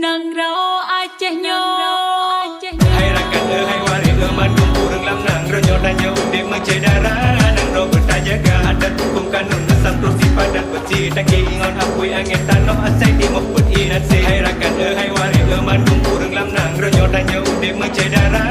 Nang rau Acehnya Hai rakan hai wari mandung kurang lam nang ronyo tanya udik mencedara nang ro bertajaga ada hukum kanun samprosi padat beci tak ingon apui angin tanah asai di moput inat se hai rakan hai wari mandung kurang lam nang ronyo tanya udik mencedara